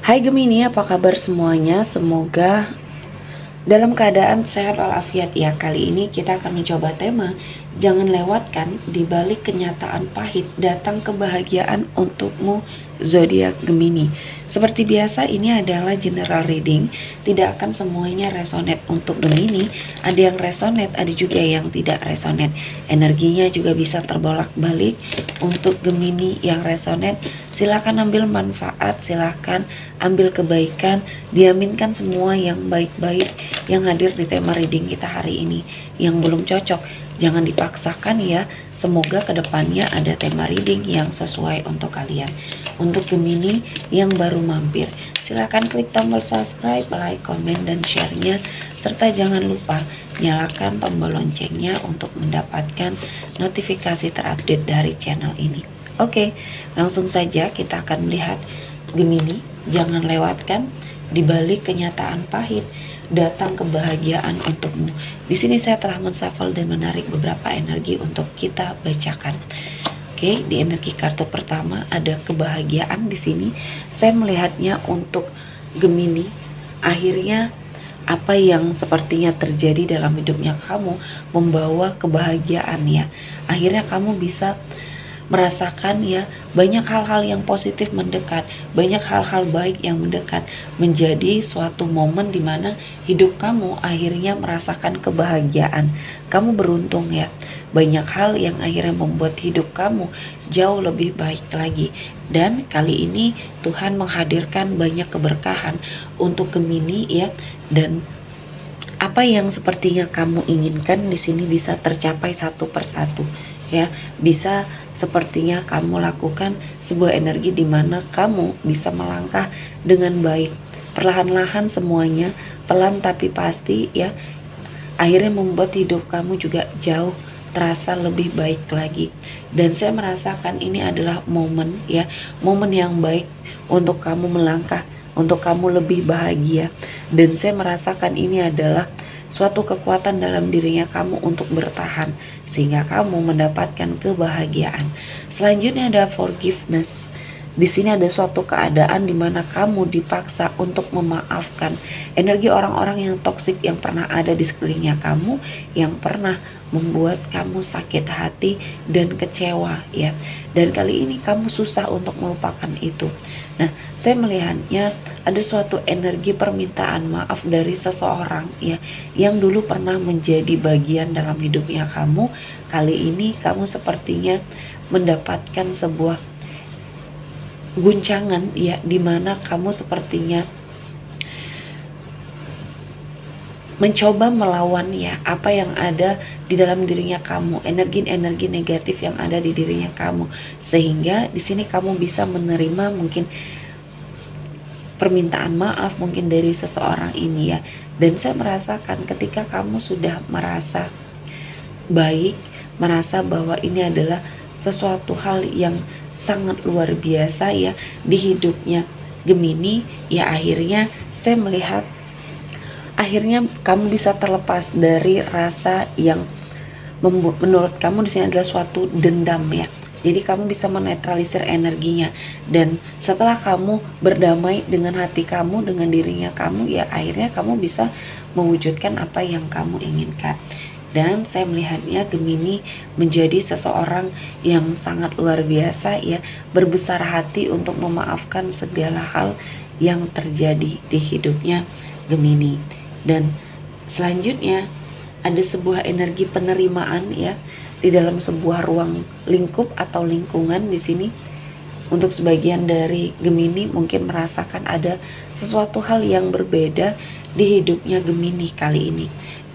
Hai Gemini, apa kabar semuanya? Semoga dalam keadaan sehat walafiat ya. Kali ini kita akan mencoba tema jangan lewatkan di balik kenyataan pahit datang kebahagiaan untukmu zodiak Gemini. Seperti biasa ini adalah general reading, tidak akan semuanya resonate untuk Gemini. Ada yang resonate, ada juga yang tidak resonate. Energinya juga bisa terbolak-balik. Untuk Gemini yang resonate, silakan ambil manfaat, silakan ambil kebaikan, diaminkan semua yang baik-baik yang hadir di tema reading kita hari ini. Yang belum cocok, jangan dipaksakan ya. Semoga kedepannya ada tema reading yang sesuai untuk kalian. Untuk Gemini yang baru mampir, silahkan klik tombol subscribe, like, komen, dan share-nya. Serta jangan lupa nyalakan tombol loncengnya untuk mendapatkan notifikasi terupdate dari channel ini. Oke, langsung saja kita akan melihat Gemini, jangan lewatkan di balik kenyataan pahit datang kebahagiaan untukmu. Di sini saya telah menshuffle dan menarik beberapa energi untuk kita bacakan. Oke, di energi kartu pertama ada kebahagiaan di sini. Saya melihatnya untuk Gemini, akhirnya apa yang sepertinya terjadi dalam hidupnya kamu membawa kebahagiaan ya. Akhirnya kamu bisa merasakan ya banyak hal-hal yang positif mendekat, banyak hal-hal baik yang mendekat, menjadi suatu momen dimana hidup kamu akhirnya merasakan kebahagiaan. Kamu beruntung ya, banyak hal yang akhirnya membuat hidup kamu jauh lebih baik lagi. Dan kali ini Tuhan menghadirkan banyak keberkahan untuk Gemini ya, dan apa yang sepertinya kamu inginkan di sini bisa tercapai satu persatu ya. Bisa sepertinya kamu lakukan sebuah energi di mana kamu bisa melangkah dengan baik, perlahan-lahan semuanya, pelan tapi pasti ya, akhirnya membuat hidup kamu juga jauh terasa lebih baik lagi. Dan saya merasakan ini adalah momen ya, momen yang baik untuk kamu melangkah, untuk kamu lebih bahagia. Dan saya merasakan ini adalah suatu kekuatan dalam dirinya kamu untuk bertahan sehingga kamu mendapatkan kebahagiaan. Selanjutnya ada forgiveness. Di sini ada suatu keadaan di mana kamu dipaksa untuk memaafkan energi orang-orang yang toksik yang pernah ada di sekelilingnya kamu, yang pernah membuat kamu sakit hati dan kecewa ya. Dan kali ini kamu susah untuk melupakan itu. Nah, saya melihatnya ada suatu energi permintaan maaf dari seseorang ya, yang dulu pernah menjadi bagian dalam hidupnya kamu. Kali ini kamu sepertinya mendapatkan sebuah guncangan ya, dimana kamu sepertinya mencoba melawan ya apa yang ada di dalam dirinya kamu, energi-energi negatif yang ada di dirinya kamu, sehingga di sini kamu bisa menerima mungkin permintaan maaf mungkin dari seseorang ini ya. Dan saya merasakan ketika kamu sudah merasa baik, merasa bahwa ini adalah sesuatu hal yang sangat luar biasa ya di hidupnya Gemini ya, akhirnya saya melihat akhirnya kamu bisa terlepas dari rasa yang menurut kamu di sini adalah suatu dendam ya. Jadi kamu bisa menetralisir energinya, dan setelah kamu berdamai dengan hati kamu, dengan dirinya kamu ya, akhirnya kamu bisa mewujudkan apa yang kamu inginkan. Dan saya melihatnya Gemini menjadi seseorang yang sangat luar biasa ya, berbesar hati untuk memaafkan segala hal yang terjadi di hidupnya Gemini. Dan selanjutnya ada sebuah energi penerimaan ya di dalam sebuah ruang lingkup atau lingkungan. Di sini untuk sebagian dari Gemini mungkin merasakan ada sesuatu hal yang berbeda di hidupnya Gemini kali ini.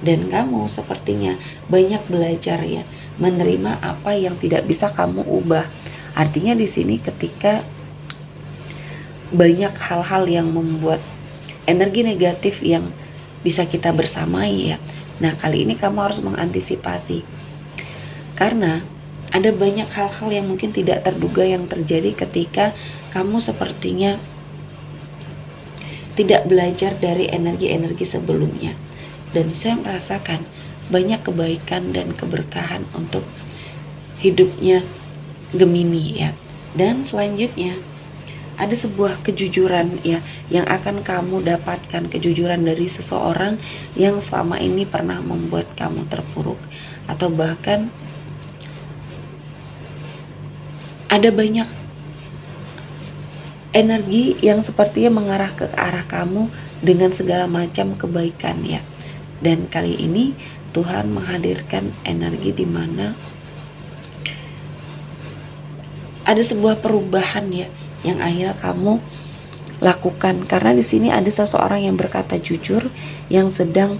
Dan kamu sepertinya banyak belajar ya, menerima apa yang tidak bisa kamu ubah. Artinya di sini ketika banyak hal-hal yang membuat energi negatif yang bisa kita bersamai ya. Nah, kali ini kamu harus mengantisipasi. Karena ada banyak hal-hal yang mungkin tidak terduga yang terjadi ketika kamu sepertinya tidak belajar dari energi-energi sebelumnya. Dan saya merasakan banyak kebaikan dan keberkahan untuk hidupnya Gemini ya. Dan selanjutnya ada sebuah kejujuran ya yang akan kamu dapatkan, kejujuran dari seseorang yang selama ini pernah membuat kamu terpuruk, atau bahkan ada banyak energi yang sepertinya mengarah ke arah kamu dengan segala macam kebaikan ya. Dan kali ini Tuhan menghadirkan energi di mana ada sebuah perubahan ya yang akhirnya kamu lakukan, karena di sini ada seseorang yang berkata jujur yang sedang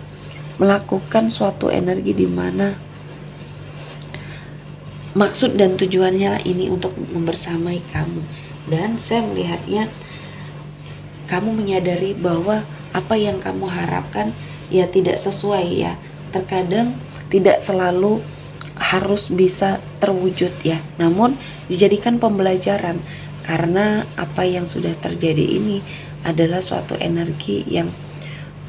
melakukan suatu energi di mana maksud dan tujuannya ini untuk membersamai kamu. Dan saya melihatnya kamu menyadari bahwa apa yang kamu harapkan ya tidak sesuai ya, terkadang tidak selalu harus bisa terwujud ya, namun dijadikan pembelajaran, karena apa yang sudah terjadi ini adalah suatu energi yang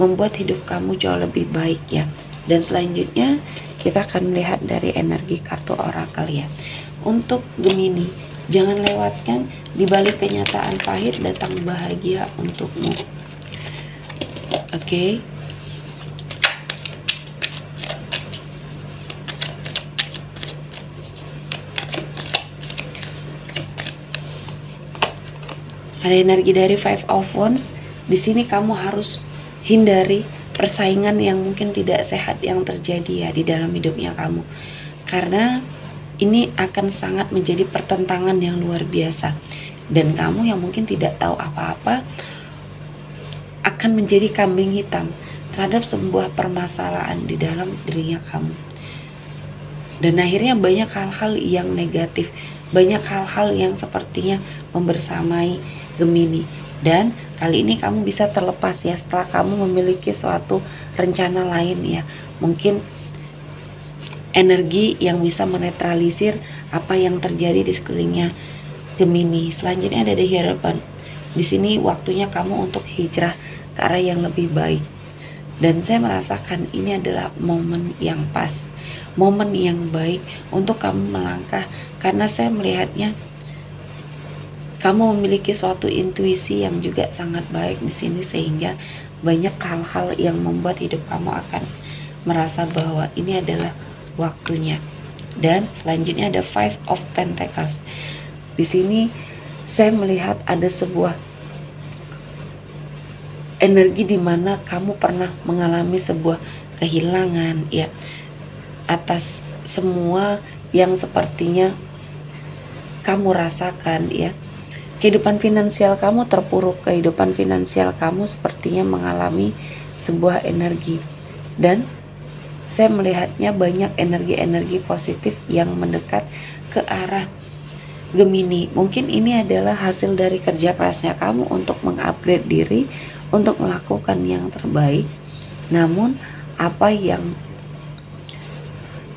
membuat hidup kamu jauh lebih baik ya. Dan selanjutnya kita akan melihat dari energi kartu orakel ya. Untuk Gemini, jangan lewatkan di balik kenyataan pahit datang bahagia untukmu. Oke. Ada energi dari Five of Wands. Di sini kamu harus hindari persaingan yang mungkin tidak sehat yang terjadi ya di dalam hidupnya kamu, karena ini akan sangat menjadi pertentangan yang luar biasa, dan kamu yang mungkin tidak tahu apa-apa akan menjadi kambing hitam terhadap sebuah permasalahan di dalam dirinya kamu. Dan akhirnya banyak hal-hal yang negatif, banyak hal-hal yang sepertinya membersamai Gemini. Dan kali ini kamu bisa terlepas ya setelah kamu memiliki suatu rencana lain ya. Mungkin energi yang bisa menetralisir apa yang terjadi di sekelilingnya Gemini. Selanjutnya ada The Hierophant. Di sini waktunya kamu untuk hijrah ke arah yang lebih baik. Dan saya merasakan ini adalah momen yang pas, momen yang baik untuk kamu melangkah, karena saya melihatnya kamu memiliki suatu intuisi yang juga sangat baik di sini, sehingga banyak hal-hal yang membuat hidup kamu akan merasa bahwa ini adalah waktunya. Dan selanjutnya ada Five of Pentacles. Di sini saya melihat ada sebuah energi di mana kamu pernah mengalami sebuah kehilangan ya, atas semua yang sepertinya kamu rasakan ya. Kehidupan finansial kamu terpuruk, kehidupan finansial kamu sepertinya mengalami sebuah energi, dan saya melihatnya banyak energi-energi positif yang mendekat ke arah Gemini. Mungkin ini adalah hasil dari kerja kerasnya kamu untuk mengupgrade diri, untuk melakukan yang terbaik. Namun apa yang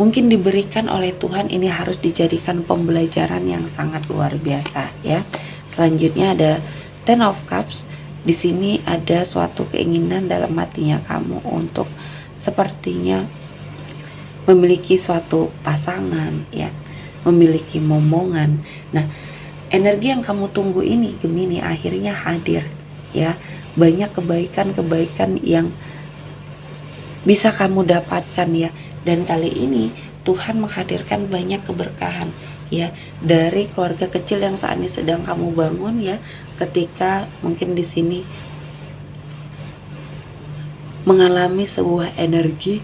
mungkin diberikan oleh Tuhan ini harus dijadikan pembelajaran yang sangat luar biasa ya. Selanjutnya ada Ten of Cups. Di sini ada suatu keinginan dalam hatinya kamu untuk sepertinya memiliki suatu pasangan ya, memiliki momongan. Nah, energi yang kamu tunggu ini Gemini akhirnya hadir ya. Banyak kebaikan-kebaikan yang bisa kamu dapatkan ya. Dan kali ini Tuhan menghadirkan banyak keberkahan ya dari keluarga kecil yang saat ini sedang kamu bangun ya, ketika mungkin di sini mengalami sebuah energi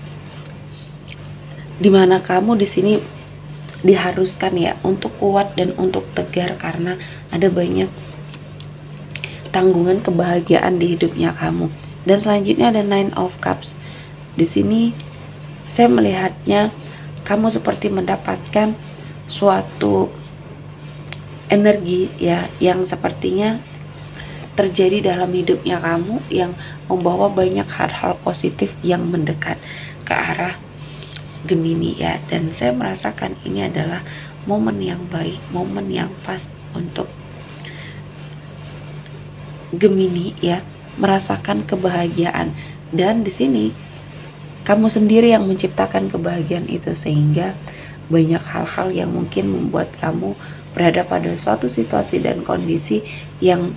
di mana kamu di sini diharuskan ya untuk kuat dan untuk tegar, karena ada banyak tanggungan kebahagiaan di hidupnya kamu. Dan selanjutnya ada Nine of Cups. Di sini saya melihatnya kamu seperti mendapatkan suatu energi ya yang sepertinya terjadi dalam hidupnya kamu yang membawa banyak hal-hal positif yang mendekat ke arah Gemini ya. Dan saya merasakan ini adalah momen yang baik, momen yang pas untuk Gemini ya merasakan kebahagiaan. Dan di sini kamu sendiri yang menciptakan kebahagiaan itu, sehingga banyak hal-hal yang mungkin membuat kamu berada pada suatu situasi dan kondisi yang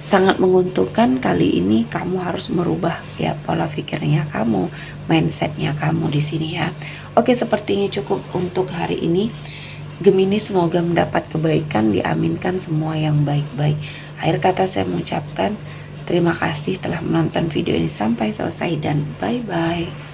sangat menguntungkan. Kali ini kamu harus merubah ya pola pikirnya kamu, mindsetnya kamu di sini ya. Oke, sepertinya cukup untuk hari ini. Gemini, semoga mendapat kebaikan, diaminkan semua yang baik-baik. Akhir kata saya mengucapkan terima kasih telah menonton video ini sampai selesai dan bye-bye.